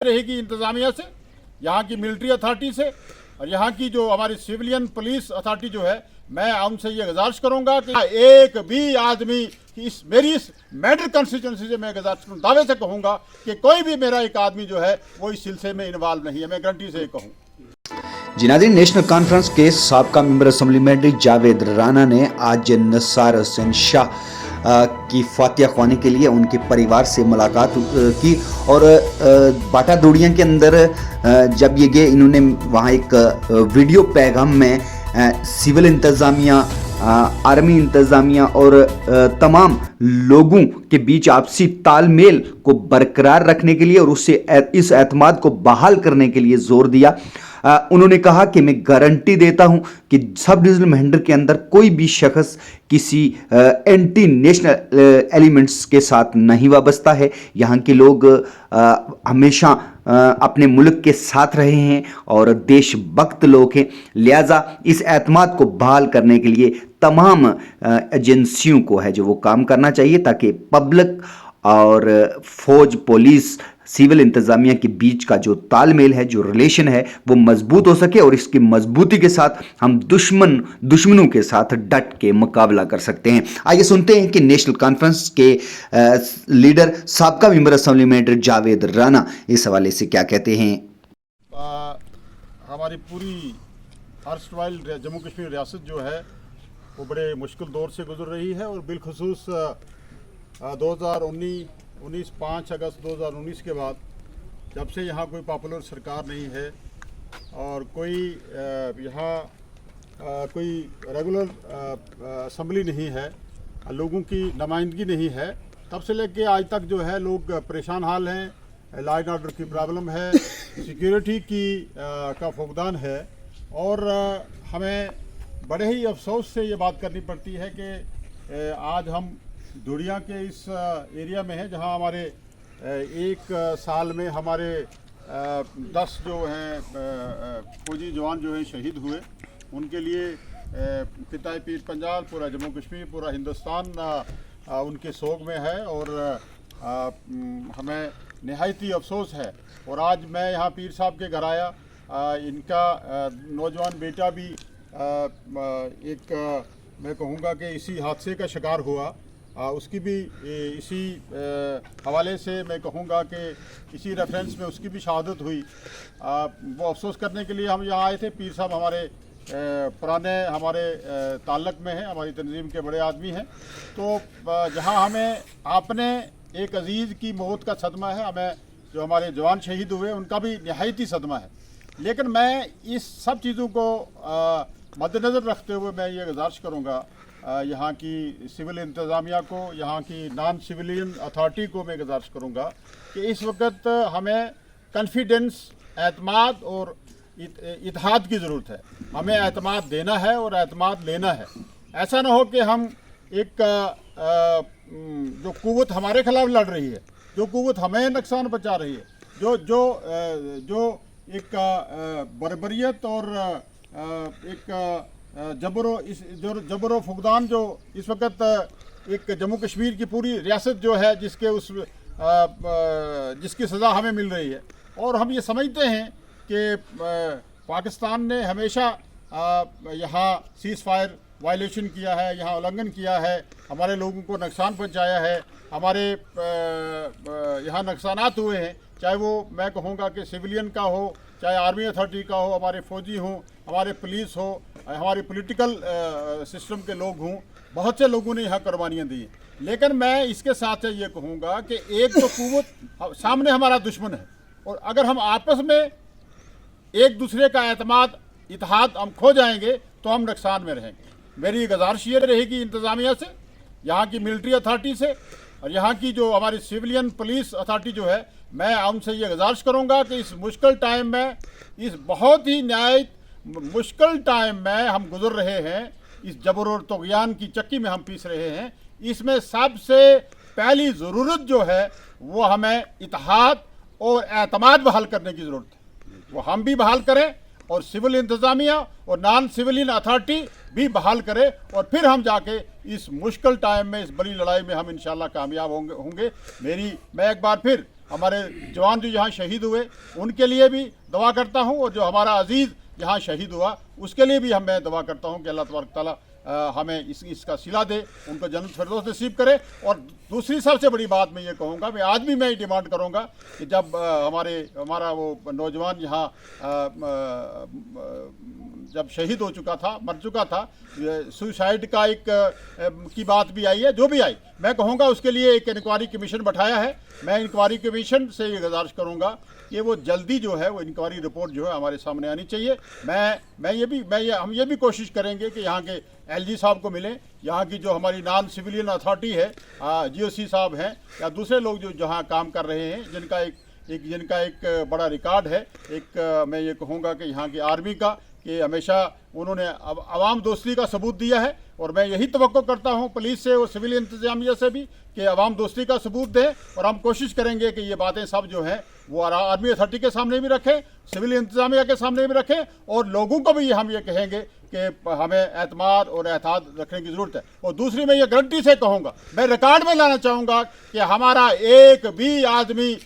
रहेगी इंतज़ामिया से, यहाँ की मिलिट्री अथॉरिटी से और यहाँ की जो हमारी सिविलियन पुलिस अथॉरिटी जो है, मैं उनसे ये गुजारिश करूँगा कि एक भी आदमी मेरी इस मेडल कंस्टिट्यूंसी से मैं गुजारिश करूँ, दावे से कहूँगा कि कोई भी मेरा एक आदमी जो है वो इस सिलसिले में इन्वॉल्व नहीं है, मैं गारंटी से कहूँ। नाज़रीन, नेशनल कॉन्फ्रेंस के साबका मेंबर असेंबलीमेंट जावेद राना ने आज निसार हुसैन शाह की फातिया ख्वानी के लिए उनके परिवार से मुलाकात की और बाटा दूड़िया के अंदर जब ये गए, इन्होंने वहाँ एक वीडियो पैगाम में सिविल इंतज़ामिया, आर्मी इंतज़ामिया और तमाम लोगों के बीच आपसी तालमेल को बरकरार रखने के लिए और उससे इस एतमाद को बहाल करने के लिए जोर दिया। उन्होंने कहा कि मैं गारंटी देता हूं कि सब डिवीजनल मैंडर के अंदर कोई भी शख्स किसी एंटी नेशनल एलिमेंट्स के साथ नहीं वाबस्ता है। यहाँ के लोग हमेशा अपने मुल्क के साथ रहे हैं और देशभक्त लोग हैं, लिहाजा इस एतमाद को बहाल करने के लिए तमाम एजेंसियों को है जो वो काम करना चाहिए ताकि पब्लिक और फौज, पुलिस, सिविल इंतज़ामिया के बीच का जो तालमेल है, जो रिलेशन है, वो मजबूत हो सके और इसकी मजबूती के साथ हम दुश्मनों के साथ डट के मुकाबला कर सकते हैं। आइए सुनते हैं कि नेशनल कॉन्फ्रेंस के लीडर साबका मेंबर असेंबलीमेंट जावेद राना इस हवाले से क्या कहते हैं। हमारी पूरी अर्स्टवाइल जम्मू कश्मीर रियासत जो है वो बड़े मुश्किल दौर से गुजर रही है और बिलखुसूस 5 अगस्त 2019 के बाद जब से यहाँ कोई पॉपुलर सरकार नहीं है और कोई यहाँ कोई रेगुलर असम्बली नहीं है, लोगों की नुमाइंदगी नहीं है, तब से लेके आज तक जो है लोग परेशान हाल हैं। लॉ एंड ऑर्डर की प्रॉब्लम है, सिक्योरिटी की का फुकदान है और हमें बड़े ही अफसोस से ये बात करनी पड़ती है कि आज हम दूड़िया के इस एरिया में है जहां हमारे एक साल में हमारे 10 जो हैं फौजी जवान जो हैं शहीद हुए। उनके लिए खिताए पीर पंजाब, पूरा जम्मू कश्मीर, पूरा हिंदुस्तान उनके सोग में है और हमें नहायती अफसोस है। और आज मैं यहाँ पीर साहब के घर आया, इनका नौजवान बेटा भी एक मैं कहूँगा कि इसी हादसे का शिकार हुआ, उसकी भी इसी हवाले से मैं कहूँगा कि इसी रेफरेंस में उसकी भी शहादत हुई। वो अफसोस करने के लिए हम यहाँ आए थे। पीर साहब हमारे पुराने हमारे ताल्लुक़ में हैं, हमारी तंजीम के बड़े आदमी हैं। तो जहाँ हमें आपने एक अजीज़ की मौत का सदमा है, हमें जो हमारे जवान शहीद हुए उनका भी नहायती सदमा है, लेकिन मैं इस सब चीज़ों को मद्देनज़र रखते हुए मैं ये गुजारिश करूँगा यहाँ की सिविल इंतज़ामिया को, यहाँ की नॉन सिविलियन अथॉरिटी को मैं गुजारिश करूँगा कि इस वक्त हमें कॉन्फिडेंस, एतमाद और इत्तेहाद की ज़रूरत है। हमें एतमाद देना है और एतमाद लेना है। ऐसा ना हो कि हम एक जो कुव्वत हमारे खिलाफ लड़ रही है, जो कुव्वत हमें नुकसान पहुँचा रही है, जो एक बर्बरियत और एक जबरो फुकदान जो इस वक्त एक जम्मू कश्मीर की पूरी रियासत जो है जिसकी सज़ा हमें मिल रही है। और हम ये समझते हैं कि पाकिस्तान ने हमेशा यहाँ सीज़ फायर वायलेशन किया है, यहाँ उल्लंघन किया है, हमारे लोगों को नुकसान पहुँचाया है, हमारे यहाँ नुकसानात हुए हैं, चाहे वो मैं कहूँगा कि सिविलियन का हो, चाहे आर्मी अथॉरिटी का हो, हमारे फौजी हों, हमारे पुलिस हो, हमारे पॉलिटिकल सिस्टम के लोग हों, बहुत से लोगों ने यहाँ कुर्बानियाँ दी। लेकिन मैं इसके साथ ये कहूँगा कि एक तो कुव्वत सामने हमारा दुश्मन है और अगर हम आपस में एक दूसरे का एतमाद, इत्तेहाद हम खो जाएंगे तो हम नुकसान में रहेंगे। मेरी गुजारिश ये रहेगी इंतज़ामिया से, यहाँ की मिलिट्री अथॉरिटी से और यहाँ की जो हमारी सिविलियन पुलिस अथॉरिटी जो है, मैं उनसे ये गुजारिश करूँगा कि इस मुश्किल टाइम में, इस बहुत ही न्यायित मुश्किल टाइम में हम गुजर रहे हैं, इस जबर और तुग़यान की चक्की में हम पीस रहे हैं, इसमें सबसे पहली ज़रूरत जो है वो हमें इत्तेहाद और एतमाद बहाल करने की ज़रूरत है। वो हम भी बहाल करें और सिविल इंतज़ामिया और नॉन सिविलियन अथॉरिटी भी बहाल करे और फिर हम जाके इस मुश्किल टाइम में, इस बड़ी लड़ाई में हम इंशाल्लाह कामयाब होंगे। मैं एक बार फिर हमारे जवान जो यहाँ शहीद हुए उनके लिए भी दुआ करता हूँ, और जो हमारा अजीज़ यहाँ शहीद हुआ उसके लिए भी मैं दुआ करता हूँ कि अल्लाह तबारक ताला हमें इसका सिला दे, उनको जन्नत फिरदौस नसीब करे। और दूसरी सबसे बड़ी बात मैं ये कहूँगा, मैं आज भी मैं डिमांड करूँगा कि जब हमारा वो नौजवान यहाँ जब शहीद हो चुका था, मर चुका था, सुसाइड का एक की बात भी आई है, जो भी आई, मैं कहूँगा उसके लिए एक इंक्वायरी कमीशन बैठाया है। मैं इंक्वायरी कमीशन से ये गुजारिश करूँगा कि वो जल्दी जो है वो इंक्वायरी रिपोर्ट जो है हमारे सामने आनी चाहिए। हम ये भी कोशिश करेंगे कि यहाँ के एलजी साहब को मिलें, यहाँ की जो हमारी नॉन सिविलियन अथॉरिटी है, जीओसी साहब हैं या दूसरे लोग जो जहाँ काम कर रहे हैं, जिनका एक बड़ा रिकॉर्ड है। मैं ये कहूँगा कि यहाँ की आर्मी का, कि हमेशा उन्होंने अवाम दोस्ती का सबूत दिया है, और मैं यही तवक्को करता हूँ पुलिस से और सिविल इंतजामिया से भी कि अवाम दोस्ती का सबूत दें। और हम कोशिश करेंगे कि ये बातें सब जो हैं वो आर्मी अथॉरिटी के सामने भी रखें, सिविल इंतजामिया के सामने भी रखें, और लोगों को भी हम ये कहेंगे कि हमें एतमाद और एहतियात रखने की ज़रूरत है। और दूसरी मैं ये गारंटी से कहूँगा, मैं रिकॉर्ड में लाना चाहूँगा कि हमारा एक भी आदमी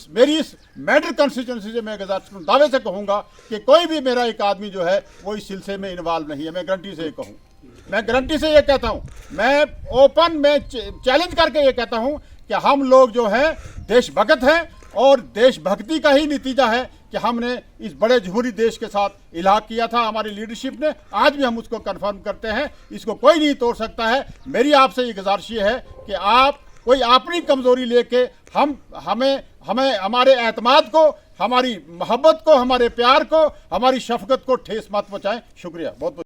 मेरी इस मेडर कंस्टिट्यूंसी से मैं दावे से कहूँगा कि कोई भी मेरा एक आदमी जो है वो इस सिलसिले में इन्वॉल्व नहीं है। मैं गारंटी से कहूँ, मैं गारंटी से ये कहता हूँ, मैं चैलेंज करके ये कहता हूँ कि हम लोग जो है देशभक्त हैं, और देशभक्ति का ही नतीजा है कि हमने इस बड़े जमहूरी देश के साथ इलाक़ किया था हमारी लीडरशिप ने। आज भी हम उसको कंफर्म करते हैं, इसको कोई नहीं तोड़ सकता है। मेरी आपसे ये गुजारिश ये है कि आप कोई अपनी कमज़ोरी लेके हमें हमारे एतमाद को, हमारी मोहब्बत को, हमारे प्यार को, हमारी शफकत को ठेस मत पहुँचाएं। शुक्रिया बहुत बहुत।